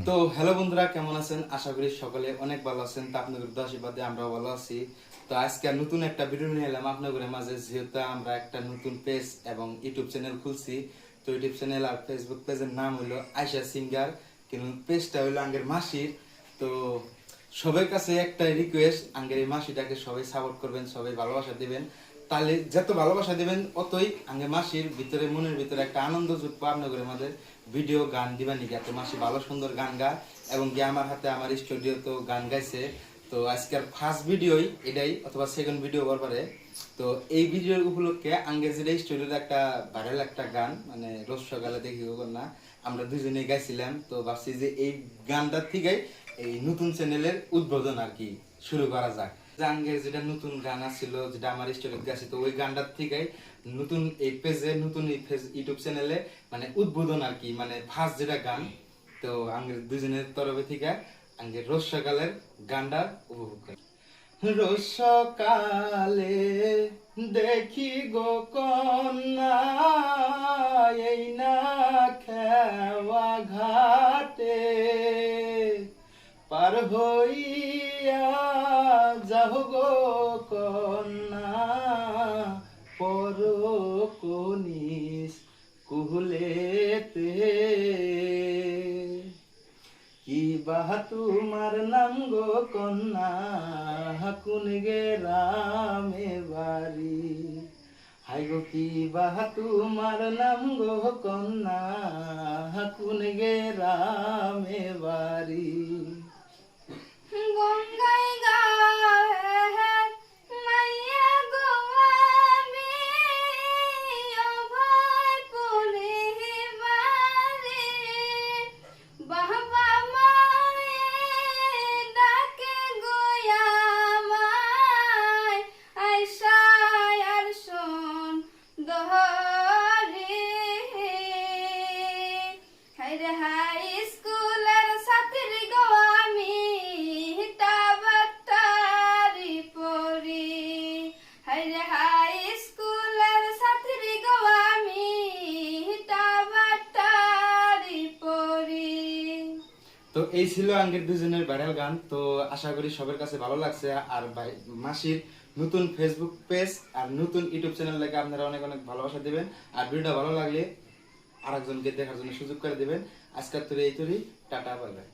তো হ্যালো বন্ধুরা, কেমন আছেন? আশা করি সকলে অনেক ভালো আছেন। তো আপনাদের আশীর্বাদে আমরাও ভালো আছি। তো আজকে নতুন একটা ভিডিও নিয়ে এলাম আপনাদের মাঝে। যেহেতু আমরা একটা নতুন পেজ এবং ইউটিউব চ্যানেল খুলছি, তো ইউটিউব চ্যানেল আর ফেসবুক পেজের নাম হলো আয়শা সিঙ্গার, কিন্তু পেজটা হলো আঙ্গের মাসির। তো সবার কাছে একটা রিকোয়েস্ট, আঙ্গের এই মাসিটাকে সবাই সাপোর্ট করবেন, সবাই ভালোবাসা দিবেন। তাহলে যত ভালোবাসা দিবেন অতই আঙ্গে মাসির ভিতরে, মনের ভিতরে একটা আনন্দ জুটবো। আপনাদের আমাদের ভিডিও গান দিবেন নাকি এত মাসি ভালো সুন্দর গান গায়, এবং গিয়ে আমার হাতে আমার স্টুডিও তো গান গাইছে। তো আজকের ফার্স্ট ভিডিওই এটাই, অথবা সেকেন্ড ভিডিও পারে। তো এই ভিডিওর উপলক্ষে আঙ্গের যেটা স্টুডিওর একটা ভাইরাল একটা গান, মানে রোজ সকালে দেখি না, আমরা দুজনে গাইছিলাম। তো ভাবছি যে এই গানটার থেকে এই নতুন চ্যানেলের উদ্বোধন আর কি শুরু করা যাক। আঙ্গের যেটা নতুন গান ছিল, যেটা আমার স্টুডিও গাইছে, তো ওই গানটার থেকে নতুন এই পেজে, নতুন এই ইউটিউব চ্যানেলে মানে উদ্বোধন আর কি, মানে ফার্স্ট যেটা গান। তো আঙ্গের দুজনের তরফে থেকে আঙ্গের রোজ সকালের গানটা উপভোগ করি। রোজ সকালে দেখি গো কন্যা, এই না খেওয়া ঘাটে পার হইয়া যাও গো কন্যা, পর কনিস কুহলেতে। কি বাহা তোমার নাম গো কন্যা, কোন গে রামে বাড়ি। হাই গো কি বাহা তোমার নাম গো কন্যা, কোন গে রামে বাড়ি। গঙ্গায় গায়ে মাইয়া গো আমি অভয় পুরে বারে, বাবা মায়ে ডাকে গো আমায়, আয়শা আর শোন দহরে। হায়রে হাই স্কুলের ছাত্রী গো আমি, টাবাটারি পড়ি। হায়রে হাই স্কুলের ছাত্রী গো আমি, টাবাটারি পড়ি। তো এই ছিল আঙ্গের দুজনের ভাইরাল গান। তো আশা করি সবার কাছে ভালো লাগছে। আর ভাই মাসির নতুন ফেসবুক পেজ আর নতুন ইউটিউব চ্যানেল দেখে আপনারা অনেক অনেক ভালোবাসা দিবেন। আর ভিডিওটা ভালো লাগলে আরেকজনকে দেখার জন্য সুযোগ করে দিবেন। আজকের তৈরি এই তৈরি, টাটা, বাই বাই।